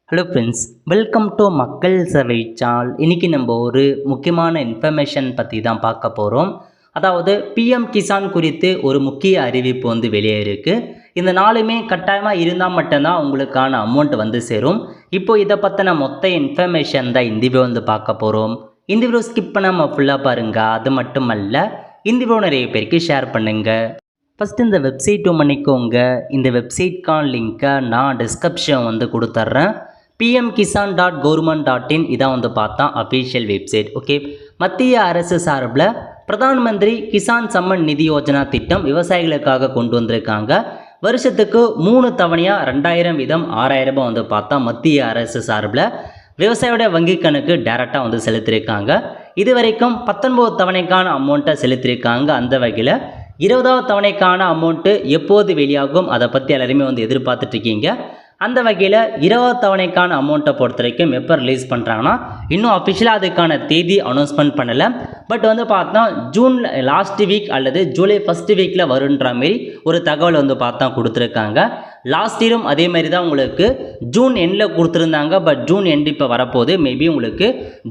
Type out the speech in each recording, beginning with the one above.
Hello friends, welcome to மக்கள் சேவை channel. இன்றைக்கி நம்ம ஒரு முக்கியமான இன்ஃபர்மேஷன் பற்றி தான் பார்க்க போகிறோம். அதாவது பிஎம் கிசான் குறித்து ஒரு முக்கிய அறிவிப்பு வெளியே இருக்குது. இந்த நாளுமே கட்டாயமாக இருந்தால் மட்டும்தான் உங்களுக்கான அமௌண்ட் சேரும். இப்போ இதை பற்றின மொத்த இன்ஃபர்மேஷன் தான் இந்த வீடியோ பார்க்க போகிறோம். இந்த வீடியோ ஸ்கிப் பண்ணாமல் ஃபுல்லாக பாருங்கள். அது மட்டும் அல்ல, இந்த வீடியோ நிறைய பேருக்கு ஷேர் பண்ணுங்கள். ஃபஸ்ட்டு இந்த வெப்சைட் பண்ணிக்கோங்க. இந்த வெப்சைட்கான லிங்க்கை நான் டிஸ்கிரிப்ஷன் கொடுத்துட்றேன். pmkisan.government.in இதான் பார்த்தா அஃபீஷியல் வெப்சைட். ஓகே, மத்திய அரசு சார்பில் பிரதான் மந்திரி கிசான் சம்மன் நிதி யோஜனா திட்டம் விவசாயிகளுக்காக கொண்டு வந்திருக்காங்க. வருஷத்துக்கு 3 தவணையாக 2000 வீதம் 6000 ரூபாய் பார்த்தா மத்திய அரசு சார்பில் விவசாயியோட வங்கி கணக்கு டைரெக்டாக செலுத்தியிருக்காங்க. இது வரைக்கும் 19 தவணைக்கான அமௌண்ட்டை செலுத்தியிருக்காங்க. அந்த வகையில் 20வது தவணைக்கான அமௌண்ட்டு எப்போது வெளியாகும் அதை பற்றி எல்லாருமே எதிர்பார்த்துட்ருக்கீங்க. அந்த வகையில் 20வது தவணைக்கான அமௌண்ட்டை பொறுத்த வரைக்கும் எப்போ ரிலீஸ் பண்ணுறாங்கன்னா, இன்னும் அஃபிஷியலாக அதுக்கான தேதி அனௌன்ஸ்மெண்ட் பண்ணலை. பட் பார்த்தா ஜூன் லாஸ்ட் வீக் அல்லது ஜூலை ஃபஸ்ட் வீக்கில் வருன்ற மாரி ஒரு தகவல் பார்த்தா கொடுத்துருக்காங்க. லாஸ்ட் இயரும் அதே மாதிரி தான் உங்களுக்கு ஜூன் எண்டில் கொடுத்துருந்தாங்க. பட் ஜூன் எண்டு இப்போ வரப்போகுது. மேபி உங்களுக்கு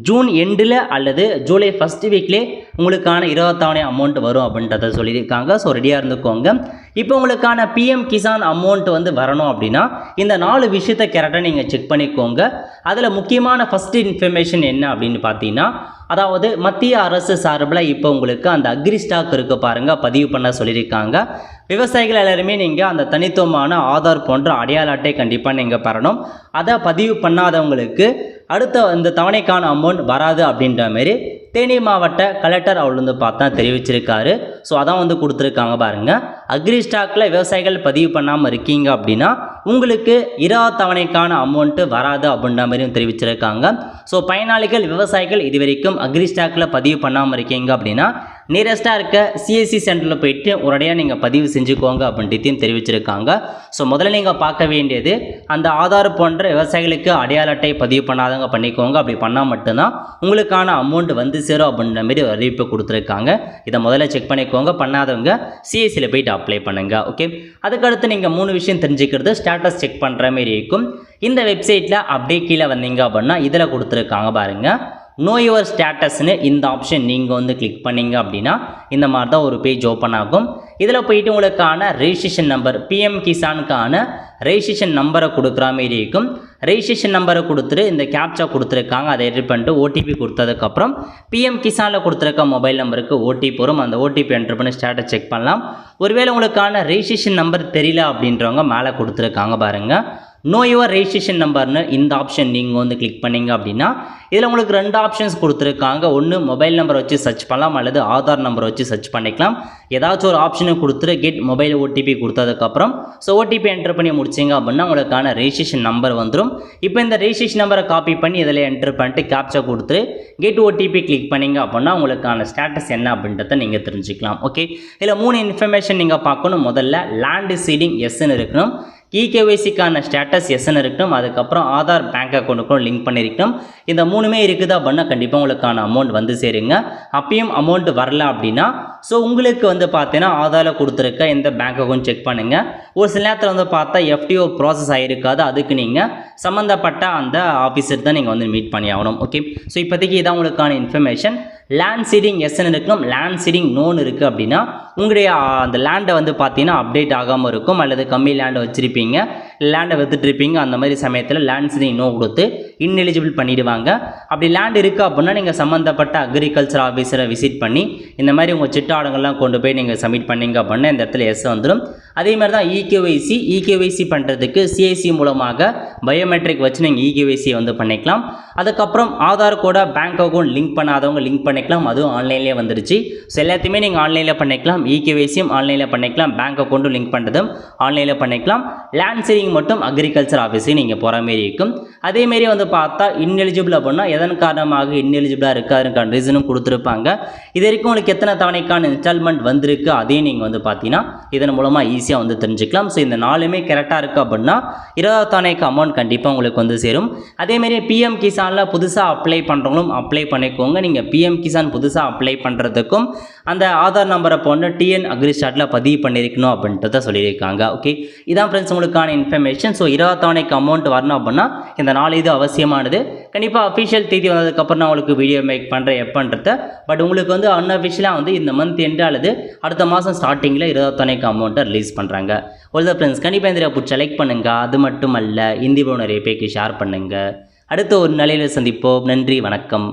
ஜூன் எண்டில் அல்லது ஜூலை ஃபஸ்ட் வீக்லேயே உங்களுக்கான 20வது தவணை அமௌண்ட் வரும் அப்படின்றத சொல்லியிருக்காங்க. ஸோ ரெடியாக இருந்துக்கோங்க. இப்போ உங்களுக்கான பிஎம் கிசான் அமௌண்ட் வரணும் அப்படின்னா இந்த 4 விஷயத்தை கரெக்டாக நீங்கள் செக் பண்ணிக்கோங்க. அதில் முக்கியமான ஃபஸ்ட் இன்ஃபர்மேஷன் என்ன அப்படின்னு பார்த்தீங்கன்னா, அதாவது மத்திய அரசு சார்பில் இப்போ உங்களுக்கு அந்த அக்ரி ஸ்டாக் இருக்க பாருங்கள், பதிவு பண்ண சொல்லியிருக்காங்க. விவசாயிகள் எல்லாருமே நீங்கள் அந்த தனித்துவமான ஆதார் போன்ற அடையாள அட்டை கண்டிப்பாக நீங்கள் பெறணும். அதை பதிவு பண்ணாதவங்களுக்கு அடுத்த இந்த தவணைக்கான அமௌண்ட் வராது அப்படின்ற மாரி தேனி மாவட்ட கலெக்டர் அவர் பார்த்தா தெரிவிச்சிருக்காரு. ஸோ அதான் கொடுத்துருக்காங்க பாருங்கள். அக்ரி ஸ்டாக்கில் விவசாயிகள் பதிவு பண்ணாமல் இருக்கீங்க அப்படின்னா உங்களுக்கு 20வது தவணைக்கான அமௌண்ட்டு வராது அப்படின்ற மாதிரியும் தெரிவிச்சிருக்காங்க. ஸோ பயனாளிகள் விவசாயிகள் இது வரைக்கும் அக்ரி ஸ்டாக்கில் பதிவு பண்ணாமல் இருக்கீங்க அப்படின்னா நியரஸ்ட்டாக இருக்க சிஎஸ்சி சென்டரில் போயிட்டு உடனடியாக நீங்கள் பதிவு செஞ்சுக்கோங்க அப்படின்ட்டு தெரிவிச்சிருக்காங்க. ஸோ முதல்ல நீங்கள் பார்க்க வேண்டியது அந்த ஆதார் போன்ற விவசாயிகளுக்கு அடையாள அட்டை பதிவு பண்ணாதவங்க பண்ணிக்கோங்க. அப்படி பண்ணால் மட்டும்தான் உங்களுக்கான அமௌண்ட் சேரும் அப்படின்ற மாதிரி அறிவிப்பு கொடுத்துருக்காங்க. இதை முதல்ல செக் பண்ணிக்கோங்க. பண்ணாதவங்க சிஎஸ்சியில் போயிட்டு அப்ளை பண்ணுங்கள். ஓகே, அதுக்கடுத்து நீங்கள் 3 விஷயம் தெரிஞ்சுக்கிறது ஸ்டேட்டஸ் செக் பண்ணுற மாதிரி இருக்கும். இந்த வெப்சைட்டில் அப்படியே கீழே வந்தீங்க அப்படின்னா இதில் கொடுத்துருக்காங்க பாருங்கள், நோ யுவர் ஸ்டேட்டஸ்னு இந்த ஆப்ஷன் நீங்கள் கிளிக் பண்ணிங்க அப்படின்னா இந்த மாதிரி தான் ஒரு பேஜ் ஓப்பன் ஆகும். இதில் போயிட்டு உங்களுக்கான ரெஜிஸ்ட்ரேஷன் நம்பர் பிஎம் கிசானுக்கான ரெஜிஸ்ட்ரேஷன் நம்பரை கொடுக்குற மாதிரி இருக்கும். ரெஜிஸ்ட்ரேஷன் நம்பரை கொடுத்துட்டு இந்த கேப்சா கொடுத்துருக்காங்க. அதை என்ட்ரு பண்ணிட்டு ஓடிபி கொடுத்ததுக்கப்புறம் பிஎம் கிசானில் கொடுத்துருக்க மொபைல் நம்பருக்கு ஓடிபி வரும். அந்த ஓடிபி என்ட்ரு பண்ணி ஸ்டேட்டஸ் செக் பண்ணலாம். ஒருவேளை உங்களுக்கான ரெஜிஸ்ட்ரேஷன் நம்பர் தெரியல அப்படின்றவங்க மேலே கொடுத்துருக்காங்க பாருங்கள், நோ யுவர் ரெஜிஸ்ட்ரேஷன் நம்பர்னு இந்த ஆப்ஷன் நீங்கள் கிளிக் பண்ணிங்க அப்படின்னா இதில் உங்களுக்கு 2 ஆப்ஷன்ஸ் கொடுத்துருக்காங்க. ஒன்று மொபைல் நம்பர் வச்சு சர்ச் பண்ணலாம் அல்லது ஆதார் நம்பர் வச்சு சர்ச் பண்ணிக்கலாம். ஏதாச்சும் ஒரு ஆப்ஷனை கொடுத்துட்டு கெட் மொபைல் ஓடிபி கொடுத்ததுக்கப்புறம் ஸோ ஓடிபி என்ட்ரு பண்ணி முடிச்சிங்க அப்படின்னா உங்களுக்கான ரெஜிஸ்ட்ரேஷன் நம்பர் வந்துடும். இப்போ இந்த ரெஜிஸ்ட்ரேஷன் நம்பரை காப்பி பண்ணி இதில் என்ட்ரு பண்ணிட்டு கேப்சா கொடுத்துட்டு கெட் ஓடிபி கிளிக் பண்ணிங்க அப்படின்னா உங்களுக்கான ஸ்டேட்டஸ் என்ன அப்படின்றத நீங்கள் தெரிஞ்சுக்கலாம். ஓகே, இதில் 3 இன்ஃபர்மேஷன் நீங்கள் பார்க்கணும். முதல்ல லேண்ட் சீடிங் எஸ்ன்னு இருக்கணும், இகேஒய்சிக்கான ஸ்டேட்டஸ் எஸ்ன்னு இருக்கணும், அதுக்கப்புறம் ஆதார் பேங்க் அக்கௌண்ட்டுக்கும் லிங்க் பண்ணியிருக்கணும். இந்த 3மே இருக்குதா அப்படின்னா கண்டிப்பாக உங்களுக்கான அமௌண்ட் சேருங்க. அப்பயும் அமௌண்ட் வரல அப்படின்னா ஸோ உங்களுக்கு பார்த்தீங்கன்னா ஆதாரில் கொடுத்துருக்க இந்த பேங்க் அக்கௌண்ட் செக் பண்ணுங்கள். ஒரு சில நேரத்தில் பார்த்தா எஃப்டிஓ ப்ராசஸ் ஆகிருக்காது. அதுக்கு நீங்கள் சம்மந்தப்பட்ட அந்த ஆஃபீஸர் தான் நீங்கள் மீட் பண்ணி ஆகணும். ஓகே, ஸோ இப்போதைக்கு இதான் உங்களுக்கான இன்ஃபர்மேஷன். லேண்ட் சீடிங் எஸ்ன்னு இருக்கணும், லேண்ட் சீடிங் நோன் இருக்குது அப்படின்னா உங்களுடைய அந்த லேண்டை பார்த்தீங்கன்னா அப்டேட் ஆகாமல் இருக்கும் அல்லது கம்மி லேண்டை வச்சுருப்பீங்க, லேண்டை விற்றுட்ருப்பீங்க. அந்த மாதிரி சமயத்தில் லேண்ட் சீடிங் நோ கொடுத்து இன்எலிஜிபிள் பண்ணிவிடுவாங்க. அப்படி லேண்ட் இருக்குது அப்படின்னா நீங்கள் சம்மந்தப்பட்ட அக்ரிகல்ச்சர் ஆஃபீஸரை விசிட் பண்ணி இந்த மாதிரி உங்கள் சிட்டாடங்கள்லாம் கொண்டு போய் நீங்கள் சப்மிட் பண்ணிங்க அப்படின்னா இந்த இடத்துல எஸ் வந்துடும். அதே மாதிரி தான் இகேஒய்சி பண்ணுறதுக்கு சிஐசி மூலமாக பயோமெட்ரிக் வச்சு நீங்கள் இகேஒய்சியை பண்ணிக்கலாம். அதுக்கப்புறம் ஆதார் கூட பேங்க் அக்கௌண்ட் லிங்க் பண்ணாதவங்க லிங்க் பண்ணிக்கலாம். அதுவும் ஆன்லைன்லேயே வந்துருச்சு. ஸோ எல்லாத்தையுமே நீங்கள் ஆன்லைனில் பண்ணிக்கலாம். இகேஒய்சியும் ஆன்லைனில் பண்ணிக்கலாம், பேங்க் அக்கௌண்ட்டும் லிங்க் பண்ணுறதும் ஆன்லைனில் பண்ணிக்கலாம். லேண்ட் சீடிங் மட்டும் அக்ரிகல்ச்சர் ஆஃபீஸுக்கு நீங்கள் போகிற மாரி இருக்கும். அதேமாரி பார்த்தா இன்எலிஜிபிள் அப்படின்னா எதன் காரணமாக இன்எலிஜிபிளாக இருக்காதுக்கான ரீசனும் கொடுத்துருப்பாங்க. இது வரைக்கும் உங்களுக்கு எத்தனை தவணைக்கான இன்ஸ்டால்மெண்ட் வந்திருக்கு அதையும் நீங்கள் பார்த்தீங்கன்னா இதன் மூலமாக ஈஸியாக தெரிஞ்சுக்கலாம். ஸோ இந்த 4மே கரெக்டாக இருக்குது அப்படின்னா 20வது தவணைக்கு அமௌண்ட் கண்டிப்பாக உங்களுக்கு சேரும். அதேமாரி பிஎம் கிசானில் புதுசாக அப்ளை பண்ணுறவங்களும் அப்ளை பண்ணிக்கோங்க. நீங்கள் பிஎம் கிசான் புதுசாக அப்ளை பண்ணுறதுக்கும் அந்த ஆதார் நம்பரை போன்ற டிஎன் அக்ரிஸ்டாட்டில் பதிவு பண்ணியிருக்கணும் அப்படின்றத சொல்லியிருக்காங்க. ஓகே, இதான் ஃப்ரெண்ட்ஸ் உங்களுக்கான இன்ஃபர்மேஷன். ஸோ 20வது தவணைக்கு அமௌண்ட் வரணும் அப்படின்னா இந்த 4 இது அவசியமானது. கண்டிப்பாக அஃபிஷியல் தேதி வந்ததுக்கப்புறம் நான் உங்களுக்கு வீடியோ மேக் பண்ணுறேன் எப்போன்றத. பட் உங்களுக்கு வந்து அன்அஃபிஷியலாக வந்து இந்த மந்த் எண்ட் அல்லது அடுத்த மாதம் ஸ்டார்டிங்கில் 20வது தவணைக்கு அமௌண்ட்டை ரிலீஸ் பண்ணுறாங்க. ஒரு ஃப்ரெண்ட்ஸ் கண்டிப்பாக இந்த வீடியோ பிடிச்ச லைக் பண்ணுங்கள். அது மட்டும் அல்ல, இந்த வீடியோ நிறைய பேருக்கு ஷேர் பண்ணுங்கள். அடுத்த ஒரு நிலையில் சந்திப்போம். நன்றி, வணக்கம்.